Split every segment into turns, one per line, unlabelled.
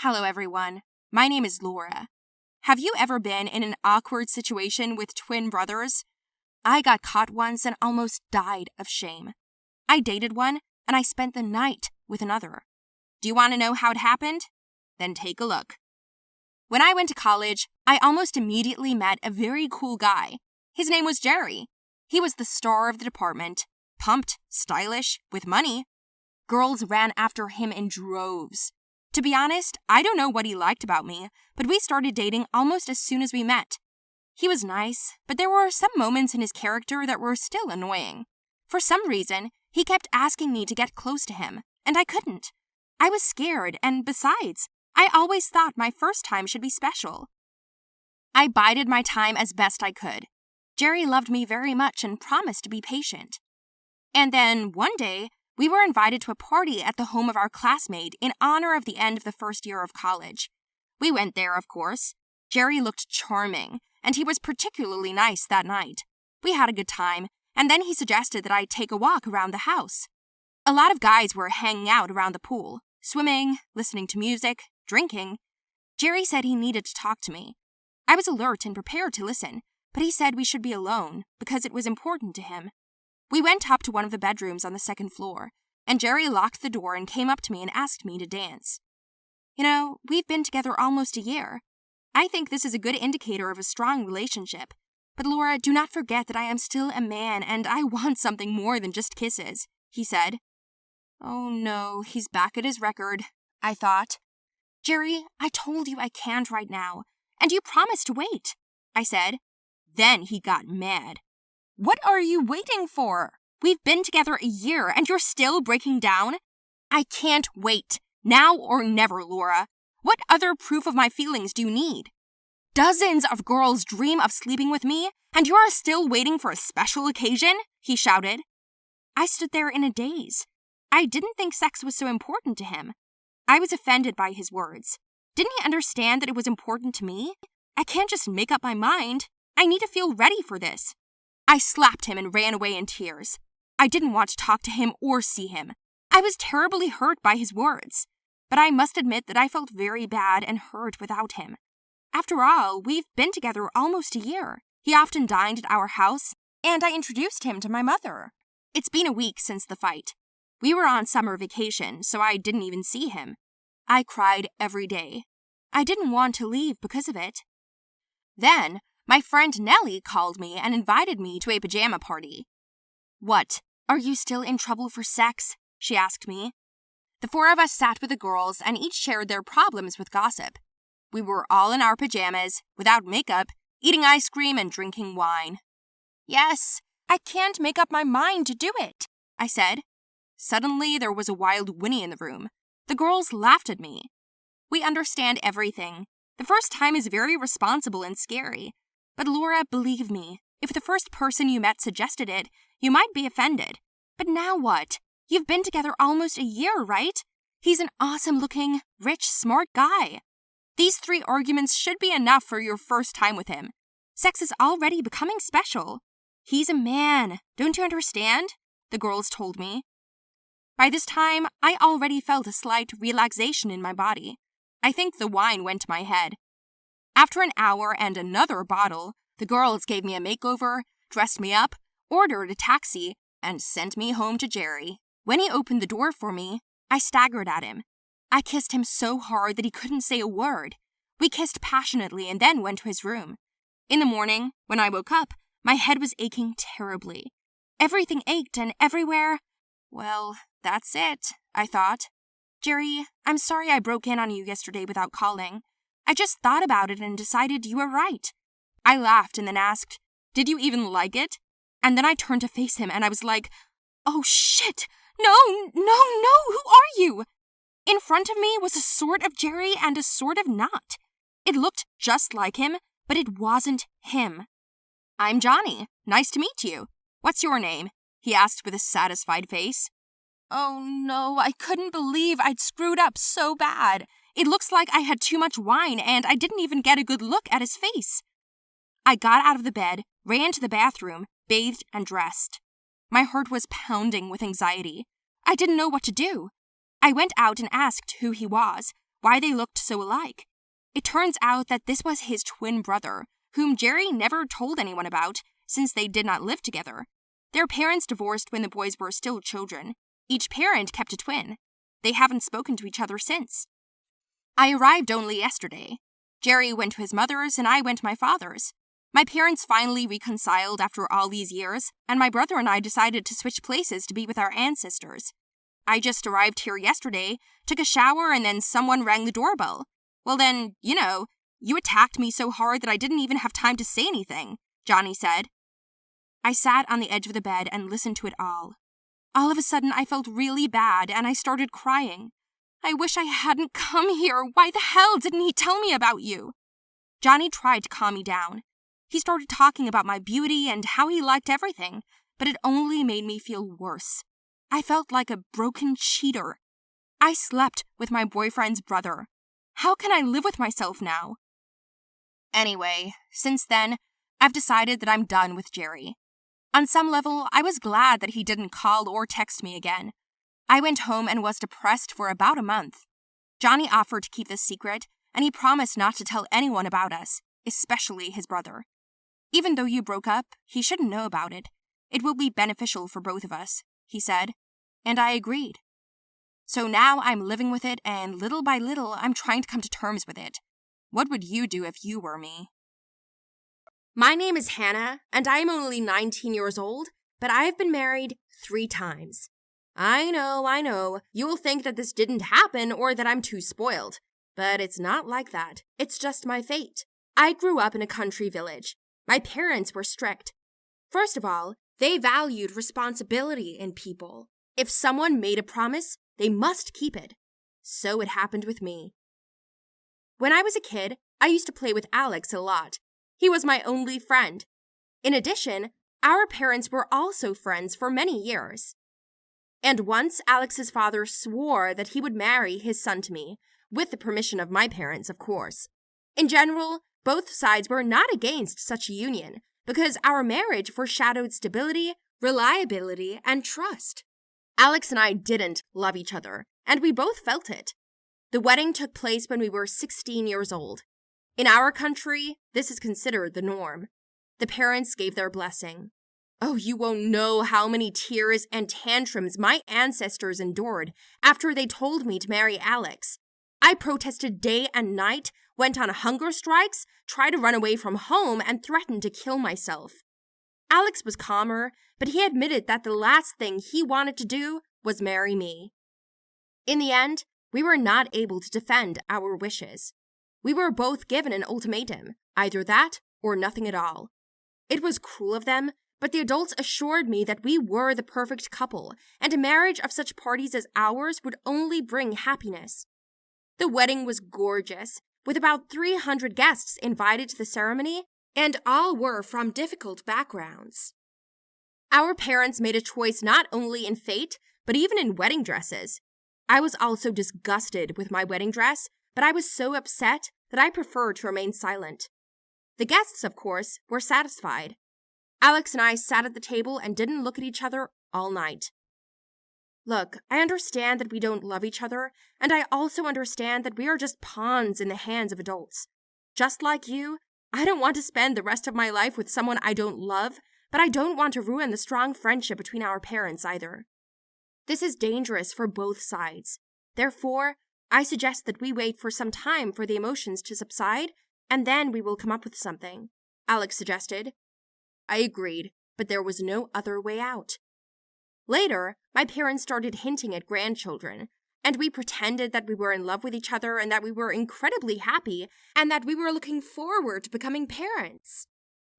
Hello, everyone. My name is Laura. Have you ever been in an awkward situation with twin brothers? I got caught once and almost died of shame. I dated one, and I spent the night with another. Do you want to know how it happened? Then take a look. When I went to college, I almost immediately met a very cool guy. His name was Jerry. He was the star of the department, pumped, stylish, with money. Girls ran after him in droves. To be honest, I don't know what he liked about me, but we started dating almost as soon as we met. He was nice, but there were some moments in his character that were still annoying. For some reason, he kept asking me to get close to him, and I couldn't. I was scared, and besides, I always thought my first time should be special. I bided my time as best I could. Jerry loved me very much and promised to be patient. And then, one day, we were invited to a party at the home of our classmate in honor of the end of the first year of college. We went there, of course. Jerry looked charming, and he was particularly nice that night. We had a good time, and then he suggested that I take a walk around the house. A lot of guys were hanging out around the pool, swimming, listening to music, drinking. Jerry said he needed to talk to me. I was alert and prepared to listen, but he said we should be alone because it was important to him. We went up to one of the bedrooms on the second floor, and Jerry locked the door and came up to me and asked me to dance. You know, we've been together almost a year. I think this is a good indicator of a strong relationship. But Laura, do not forget that I am still a man and I want something more than just kisses, he said. Oh no, he's back at his record, I thought. Jerry, I told you I can't right now, and you promised to wait, I said. Then he got mad. What are you waiting for? We've been together a year and you're still breaking down? I can't wait. Now or never, Laura. What other proof of my feelings do you need? Dozens of girls dream of sleeping with me, and you are still waiting for a special occasion? He shouted. I stood there in a daze. I didn't think sex was so important to him. I was offended by his words. Didn't he understand that it was important to me? I can't just make up my mind. I need to feel ready for this. I slapped him and ran away in tears. I didn't want to talk to him or see him. I was terribly hurt by his words. But I must admit that I felt very bad and hurt without him. After all, we've been together almost a year. He often dined at our house, and I introduced him to my mother. It's been a week since the fight. We were on summer vacation, so I didn't even see him. I cried every day. I didn't want to leave because of it. Then, my friend Nellie called me and invited me to a pajama party. What, are you still in trouble for sex? She asked me. The four of us sat with the girls and each shared their problems with gossip. We were all in our pajamas, without makeup, eating ice cream and drinking wine. Yes, I can't make up my mind to do it, I said. Suddenly, there was a wild whinny in the room. The girls laughed at me. We understand everything. The first time is very responsible and scary. But Laura, believe me, if the first person you met suggested it, you might be offended. But now what? You've been together almost a year, right? He's an awesome-looking, rich, smart guy. These 3 arguments should be enough for your first time with him. Sex is already becoming special. He's a man, don't you understand? The girls told me. By this time, I already felt a slight relaxation in my body. I think the wine went to my head. After an hour and another bottle, the girls gave me a makeover, dressed me up, ordered a taxi, and sent me home to Jerry. When he opened the door for me, I staggered at him. I kissed him so hard that he couldn't say a word. We kissed passionately and then went to his room. In the morning, when I woke up, my head was aching terribly. Everything ached and everywhere. Well, that's it, I thought. Jerry, I'm sorry I broke in on you yesterday without calling. I just thought about it and decided you were right. I laughed and then asked, did you even like it? And then I turned to face him and I was like, oh shit, no, who are you? In front of me was a sort of Jerry and a sort of not. It looked just like him, but it wasn't him. I'm Johnny. Nice to meet you. What's your name? He asked with a satisfied face. Oh no, I couldn't believe I'd screwed up so bad. It looks like I had too much wine and I didn't even get a good look at his face. I got out of the bed, ran to the bathroom, bathed and dressed. My heart was pounding with anxiety. I didn't know what to do. I went out and asked who he was, why they looked so alike. It turns out that this was his twin brother, whom Jerry never told anyone about since they did not live together. Their parents divorced when the boys were still children. Each parent kept a twin. They haven't spoken to each other since. I arrived only yesterday. Jerry went to his mother's and I went to my father's. My parents finally reconciled after all these years, and my brother and I decided to switch places to be with our ancestors. I just arrived here yesterday, took a shower, and then someone rang the doorbell. Well then, you attacked me so hard that I didn't even have time to say anything, Johnny said. I sat on the edge of the bed and listened to it all. All of a sudden, I felt really bad, and I started crying. I wish I hadn't come here. Why the hell didn't he tell me about you? Johnny tried to calm me down. He started talking about my beauty and how he liked everything, but it only made me feel worse. I felt like a broken cheater. I slept with my boyfriend's brother. How can I live with myself now? Anyway, since then, I've decided that I'm done with Jerry. On some level, I was glad that he didn't call or text me again. I went home and was depressed for about a month. Johnny offered to keep this secret, and he promised not to tell anyone about us, especially his brother. Even though you broke up, he shouldn't know about it. It will be beneficial for both of us, he said, and I agreed. So now I'm living with it, and little by little, I'm trying to come to terms with it. What would you do if you were me? My name is Hannah, and I am only 19 years old, but I have been married 3 times. I know, you will think that this didn't happen or that I'm too spoiled, but it's not like that. It's just my fate. I grew up in a country village. My parents were strict. First of all, they valued responsibility in people. If someone made a promise, they must keep it. So it happened with me. When I was a kid, I used to play with Alex a lot. He was my only friend. In addition, our parents were also friends for many years. And once Alex's father swore that he would marry his son to me, with the permission of my parents, of course. In general, both sides were not against such a union, because our marriage foreshadowed stability, reliability, and trust. Alex and I didn't love each other, and we both felt it. The wedding took place when we were 16 years old. In our country, this is considered the norm. The parents gave their blessing. Oh, you won't know how many tears and tantrums my ancestors endured after they told me to marry Alex. I protested day and night, went on hunger strikes, tried to run away from home, and threatened to kill myself. Alex was calmer, but he admitted that the last thing he wanted to do was marry me. In the end, we were not able to defend our wishes. We were both given an ultimatum, either that or nothing at all. It was cruel of them, but the adults assured me that we were the perfect couple, and a marriage of such parties as ours would only bring happiness. The wedding was gorgeous, with about 300 guests invited to the ceremony, and all were from difficult backgrounds. Our parents made a choice not only in fate, but even in wedding dresses. I was also disgusted with my wedding dress, but I was so upset that I preferred to remain silent. The guests, of course, were satisfied. Alex and I sat at the table and didn't look at each other all night. Look, I understand that we don't love each other, and I also understand that we are just pawns in the hands of adults. Just like you, I don't want to spend the rest of my life with someone I don't love, but I don't want to ruin the strong friendship between our parents either. This is dangerous for both sides. Therefore, I suggest that we wait for some time for the emotions to subside, and then we will come up with something, Alex suggested. I agreed, but there was no other way out. Later, my parents started hinting at grandchildren, and we pretended that we were in love with each other and that we were incredibly happy and that we were looking forward to becoming parents.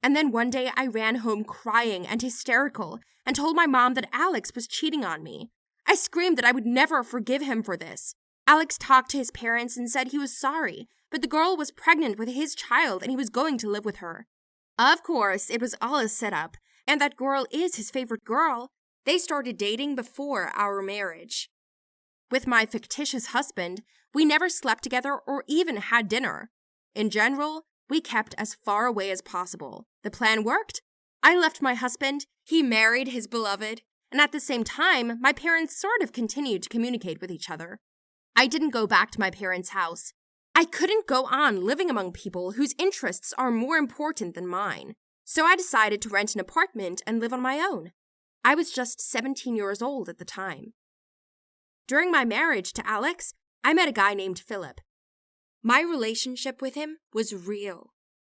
And then one day I ran home crying and hysterical and told my mom that Alex was cheating on me. I screamed that I would never forgive him for this. Alex talked to his parents and said he was sorry, but the girl was pregnant with his child and he was going to live with her. Of course, it was all a setup, and that girl is his favorite girl. They started dating before our marriage. With my fictitious husband, we never slept together or even had dinner. In general, we kept as far away as possible. The plan worked. I left my husband, he married his beloved, and at the same time, my parents sort of continued to communicate with each other. I didn't go back to my parents' house. I couldn't go on living among people whose interests are more important than mine. So I decided to rent an apartment and live on my own. I was just 17 years old at the time. During my marriage to Alex, I met a guy named Philip. My relationship with him was real.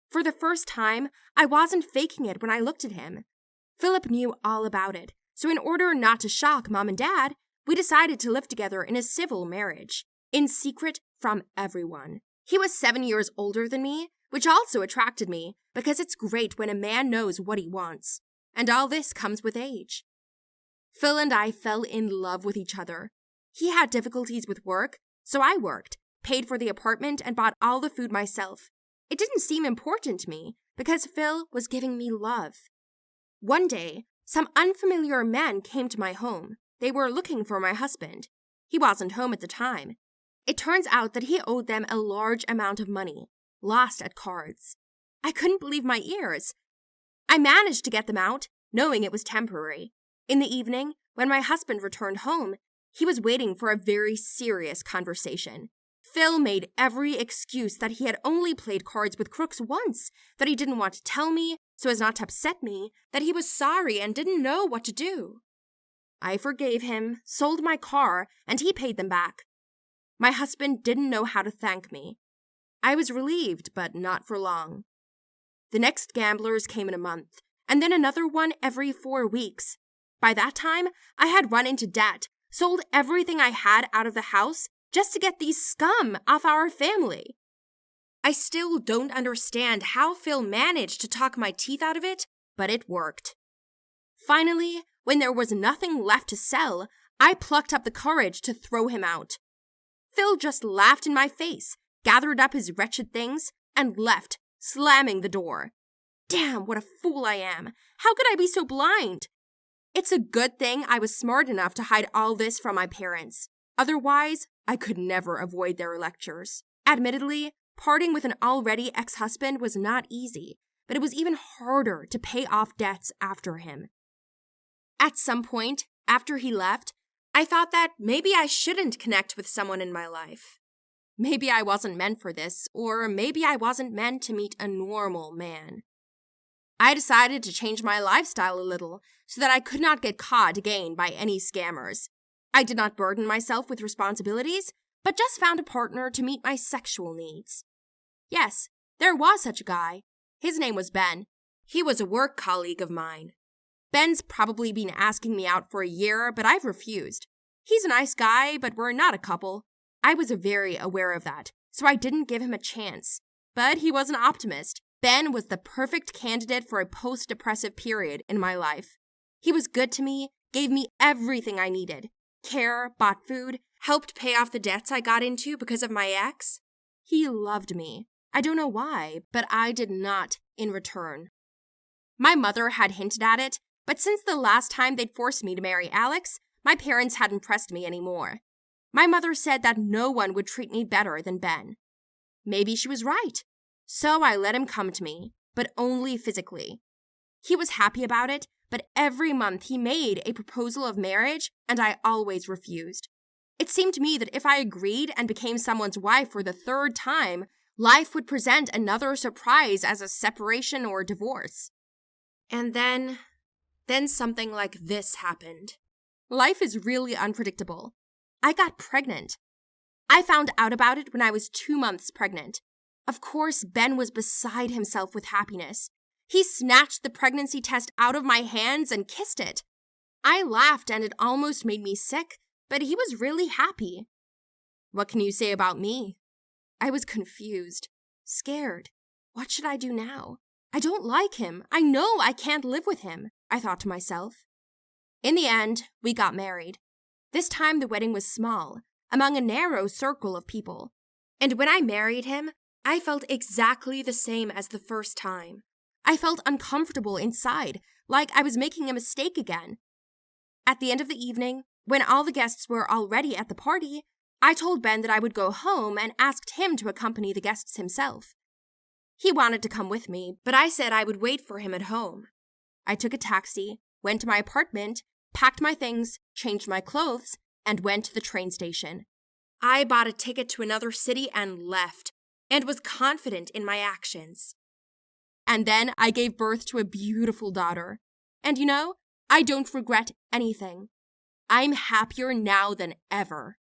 For the first time, I wasn't faking it when I looked at him. Philip knew all about it, so in order not to shock Mom and Dad, we decided to live together in a civil marriage, in secret from everyone. He was 7 years older than me, which also attracted me because it's great when a man knows what he wants. And all this comes with age. Phil and I fell in love with each other. He had difficulties with work, so I worked, paid for the apartment, and bought all the food myself. It didn't seem important to me because Phil was giving me love. One day, some unfamiliar men came to my home. They were looking for my husband. He wasn't home at the time. It turns out that he owed them a large amount of money, lost at cards. I couldn't believe my ears. I managed to get them out, knowing it was temporary. In the evening, when my husband returned home, he was waiting for a very serious conversation. Phil made every excuse that he had only played cards with crooks once, that he didn't want to tell me so as not to upset me, that he was sorry and didn't know what to do. I forgave him, sold my car, and he paid them back. My husband didn't know how to thank me. I was relieved, but not for long. The next gamblers came in a month, and then another one every 4 weeks. By that time, I had run into debt, sold everything I had out of the house just to get these scum off our family. I still don't understand how Phil managed to talk my teeth out of it, but it worked. Finally, when there was nothing left to sell, I plucked up the courage to throw him out. Phil just laughed in my face, gathered up his wretched things, and left, slamming the door. Damn, what a fool I am! How could I be so blind? It's a good thing I was smart enough to hide all this from my parents. Otherwise, I could never avoid their lectures. Admittedly, parting with an already ex-husband was not easy, but it was even harder to pay off debts after him. At some point, after he left, I thought that maybe I shouldn't connect with someone in my life. Maybe I wasn't meant for this, or maybe I wasn't meant to meet a normal man. I decided to change my lifestyle a little so that I could not get caught again by any scammers. I did not burden myself with responsibilities, but just found a partner to meet my sexual needs. Yes, there was such a guy. His name was Ben. He was a work colleague of mine. Ben's probably been asking me out for a year, but I've refused. He's a nice guy, but we're not a couple. I was very aware of that, so I didn't give him a chance. But he was an optimist. Ben was the perfect candidate for a post-depressive period in my life. He was good to me, gave me everything I needed. Care, bought food, helped pay off the debts I got into because of my ex. He loved me. I don't know why, but I did not in return. My mother had hinted at it, but since the last time they'd forced me to marry Alex, my parents hadn't pressed me anymore. My mother said that no one would treat me better than Ben. Maybe she was right. So I let him come to me, but only physically. He was happy about it, but every month he made a proposal of marriage, and I always refused. It seemed to me that if I agreed and became someone's wife for the 3rd time, life would present another surprise as a separation or divorce. And then something like this happened. Life is really unpredictable. I got pregnant. I found out about it when I was 2 months pregnant. Of course, Ben was beside himself with happiness. He snatched the pregnancy test out of my hands and kissed it. I laughed and it almost made me sick, but he was really happy. What can you say about me? I was confused, scared. What should I do now? I don't like him. I know I can't live with him, I thought to myself. In the end, we got married. This time the wedding was small, among a narrow circle of people. And when I married him, I felt exactly the same as the first time. I felt uncomfortable inside, like I was making a mistake again. At the end of the evening, when all the guests were already at the party, I told Ben that I would go home and asked him to accompany the guests himself. He wanted to come with me, but I said I would wait for him at home. I took a taxi, went to my apartment, packed my things, changed my clothes, and went to the train station. I bought a ticket to another city and left, and was confident in my actions. And then I gave birth to a beautiful daughter. And I don't regret anything. I'm happier now than ever.